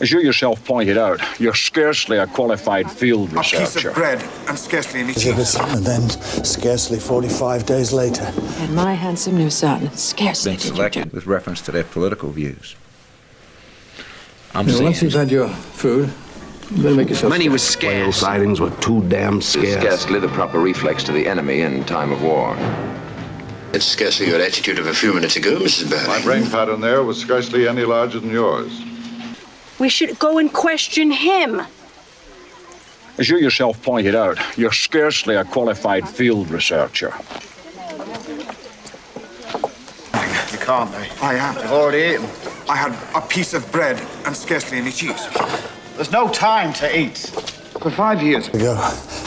As you yourself pointed out, you're scarcely a qualified field researcher. A piece of bread and scarcely any cheese. And then, scarcely 45 days later. And my handsome new son, scarcely been selected with reference to their political views. Once you've had your food, you better make yourself Money was scarce. Whale sightings were too damn scarce. Scarcely the proper reflex to the enemy in time of war. It's scarcely your attitude of a few minutes ago, Mrs. Burley. My brain pattern there was scarcely any larger than yours. We should go and question him. As you yourself pointed out, you're scarcely a qualified field researcher. You can't be. I am. I've already eaten. I had a piece of bread and scarcely any cheese. There's no time to eat. For 5 years Ago.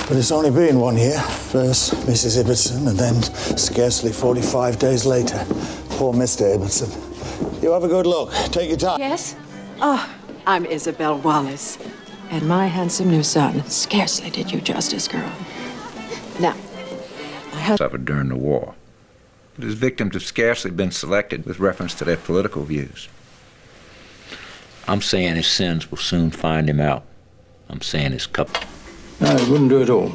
But it's only been 1 year. First, Mrs. Ibbotson, and then scarcely 45 days later, poor Mr. Ibbotson. You have a good look. Take your time. Yes? Oh, I'm Isabel Wallace. And my handsome new son scarcely did you justice, girl. Now, my husband suffered during the war. But his victims have scarcely been selected with reference to their political views. I'm saying his sins will soon find him out. I'm saying his cup. No, it wouldn't do at all.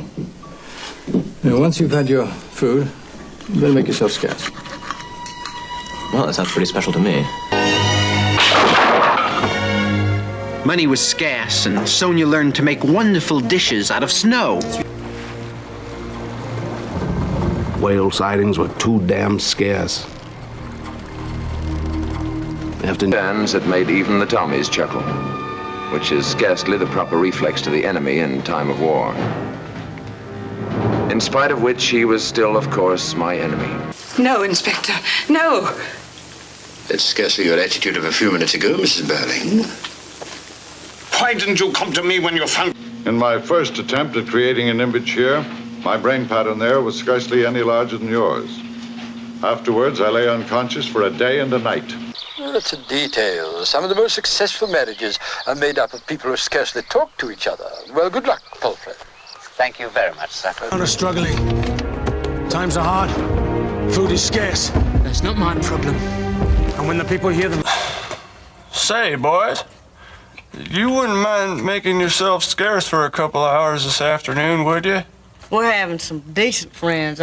Once you've had your food, you better make yourself scarce. Well, that sounds pretty special to me. Money was scarce, and Sonia learned to make wonderful dishes out of snow. Whale sightings were too damn scarce. Turns that made even the Tommies chuckle, which is scarcely the proper reflex to the enemy in time of war. In spite of which, he was still, of course, my enemy. No, Inspector, no. It's scarcely your attitude of a few minutes ago, Mrs. Burley. Why didn't you come to me when you found... In my first attempt at creating an image here, my brain pattern there was scarcely any larger than yours. Afterwards, I lay unconscious for a day and a night. Well, it's a detail. Some of the most successful marriages are made up of people who scarcely talk to each other. Well, good luck, Palfrey. Thank you very much, sir. Are struggling. Times are hard. Food is scarce. That's not my problem. And when the people hear them... Say, boys, you wouldn't mind making yourself scarce for a couple of hours this afternoon, would you? We're having some decent friends,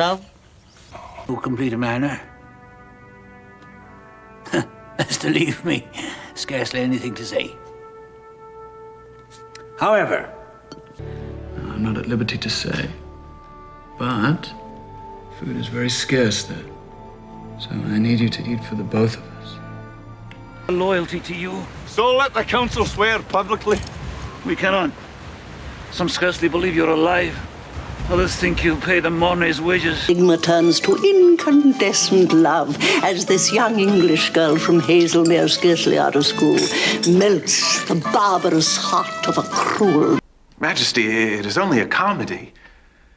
Who complete a manner? As to leave me scarcely anything to say. However, I'm not at liberty to say, but food is very scarce there. So I need you to eat for the both of us. Loyalty to you. So let the council swear publicly. We cannot. Some scarcely believe you're alive. Others think you pay the mourner's wages. Stigma turns to incandescent love as this young English girl from Hazelmere, scarcely out of school, melts the barbarous heart of a cruel... Majesty, it is only a comedy.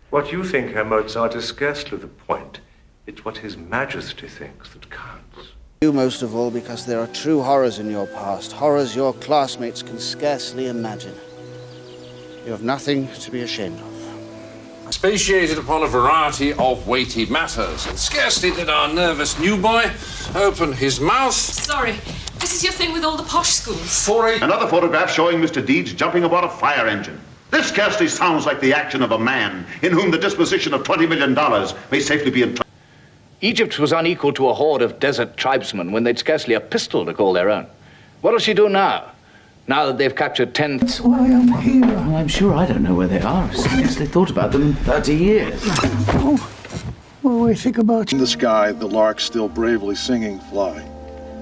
What you think, Herr Mozart, is scarcely the point. It's what His Majesty thinks that counts. You most of all, because there are true horrors in your past, horrors your classmates can scarcely imagine. You have nothing to be ashamed of. Speciated upon a variety of weighty matters, and scarcely did our nervous new boy open his mouth. Sorry, this is your thing with all the posh schools. Another photograph showing Mr. Deeds jumping aboard a fire engine. This scarcely sounds like the action of a man in whom the disposition of $20 million may safely be entrusted. Egypt was unequal to a horde of desert tribesmen when they'd scarcely a pistol to call their own. What'll she do now? Now that they've captured 10... That's why I'm here. Well, I'm sure I don't know where they are. I've scarcely thought about them in 30 years. Oh, what do I think about you? In the sky, the lark still bravely singing fly.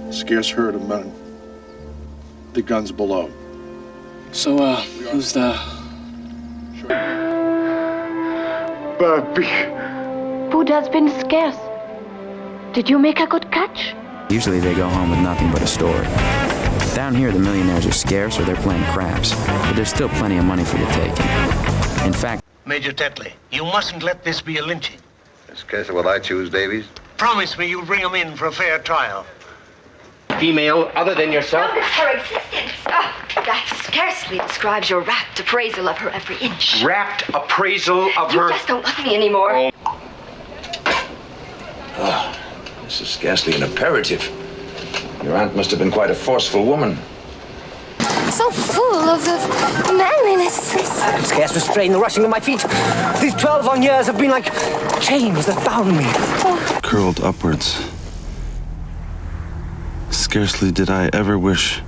Scarce heard of men. The guns below. So, who's the... Baby. Food has been scarce. Did you make a good catch? Usually they go home with nothing but a story. Down here, the millionaires are scarce or they're playing craps, but there's still plenty of money for the taking. In fact... Major Tetley, you mustn't let this be a lynching. That's scarcely what I choose, Davies. Promise me you'll bring him in for a fair trial. Female other than yourself? Notice her existence. Oh, that scarcely describes your rapt appraisal of her every inch. Rapt appraisal of her... You just don't love me anymore. Oh, this is scarcely an imperative. Your aunt must have been quite a forceful woman. so full of manliness. I can scarce restrain the rushing of my feet. These 12 long years have been like chains that bound me. Curled upwards. Scarcely did I ever wish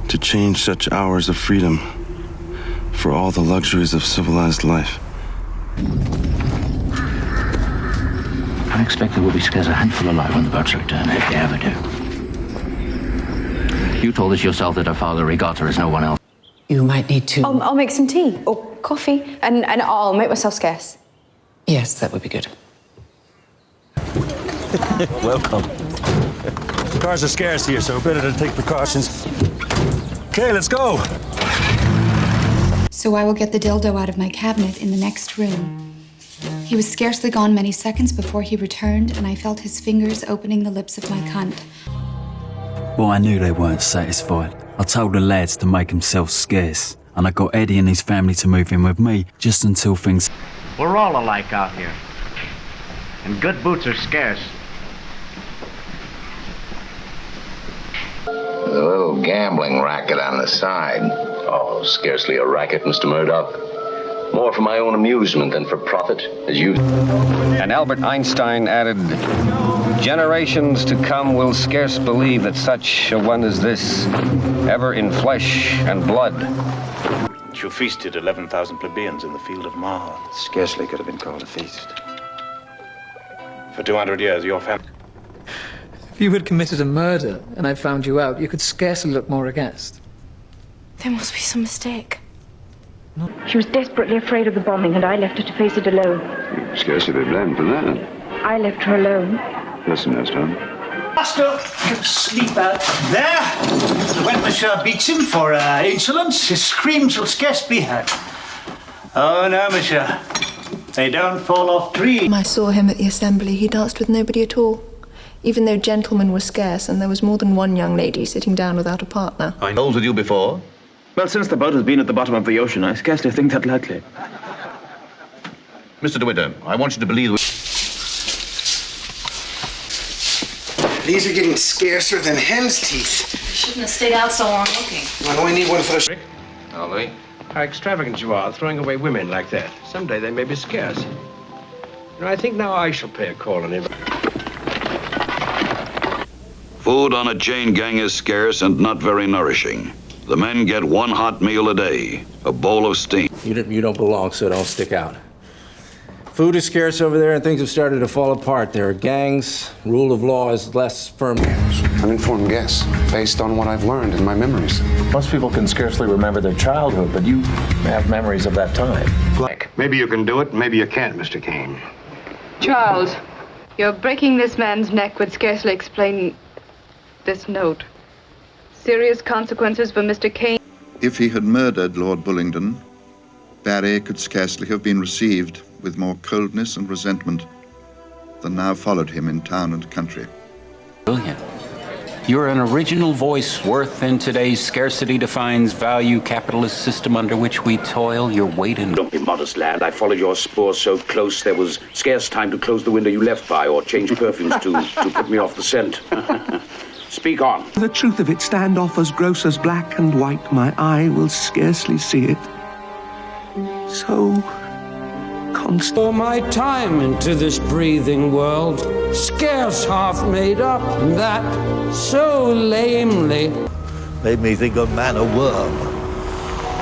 to change such hours of freedom for all the luxuries of civilized life. I expect there will be scarce a handful alive when the boats return, if they ever do. You told us yourself that her father regards her as no one else. You might need to... I'll make some tea or coffee, and I'll make myself scarce. Yes, that would be good. Welcome. Cars are scarce here, so better to take precautions. Okay, let's go. So I will get the dildo out of my cabinet in the next room. He was scarcely gone many seconds before he returned, and I felt his fingers opening the lips of my cunt. Well, I knew they weren't satisfied. I told the lads to make themselves scarce, and I got Eddie and his family to move in with me just until things... We're all alike out here. And good boots are scarce. A little gambling racket on the side. Oh, scarcely a racket, Mr. Murdoch. More for my own amusement than for profit, as you... And Albert Einstein added, generations to come will scarce believe that such a one as this, ever in flesh and blood. You feasted 11,000 plebeians in the field of Mars. Scarcely could have been called a feast. For 200 years, your family... If you had committed a murder and I found you out, you could scarcely look more aghast. There must be some mistake. She was desperately afraid of the bombing, and I left her to face it alone. You'd scarcely be blamed for that. I left her alone. Listen, Esther. Master can sleep out there. When Monsieur beats him for insolence, his screams will scarce be heard. Oh, no, Monsieur. They don't fall off trees. I saw him at the assembly. He danced with nobody at all. Even though gentlemen were scarce, and there was more than one young lady sitting down without a partner. I told with you before. Well, since the boat has been at the bottom of the ocean, I scarcely think that likely. Mr. DeWitt, I want you to believe... These are getting scarcer than hen's teeth. Shouldn't have stayed out so long looking. Why do I need one for the... Oh, Louis. How extravagant you are, throwing away women like that. Someday they may be scarce. You know, I think now I shall pay a call on him. Food on a chain gang is scarce and not very nourishing. The men get one hot meal a day, a bowl of steam. You don't belong, so don't stick out. Food is scarce over there and things have started to fall apart. There are gangs, rule of law is less firm. An informed guess, based on what I've learned in my memories. Most people can scarcely remember their childhood, but you have memories of that time. Maybe you can do it, maybe you can't, Mr. Kane. Charles, your breaking this man's neck would scarcely explain this note. Serious consequences for Mr. Kane. If he had murdered Lord Bullingdon, Barry could scarcely have been received with more coldness and resentment than now followed him in town and country. Brilliant. You're an original voice worth in today's scarcity defines value capitalist system under which we toil. Your weight in... Don't be modest, lad. I followed your spoor so close there was scarce time to close the window you left by or change perfumes to put me off the scent. Speak on. The truth of it stand off as gross as black and white. My eye will scarcely see it. So constant. All my time into this breathing world, scarce half made up, and that so lamely. Made me think of man a worm.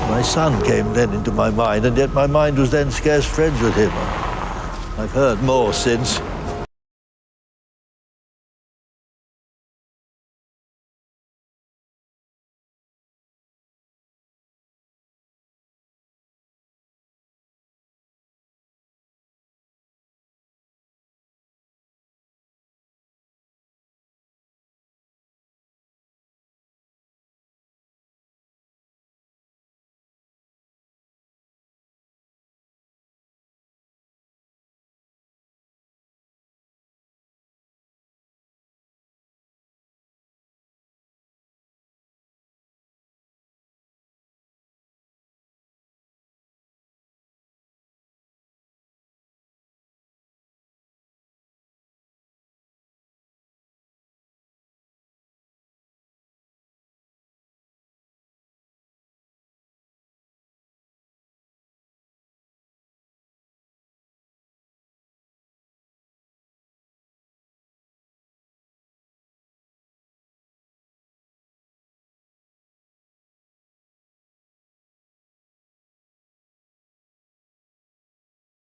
My son came then into my mind, and yet my mind was then scarce friends with him. I've heard more since.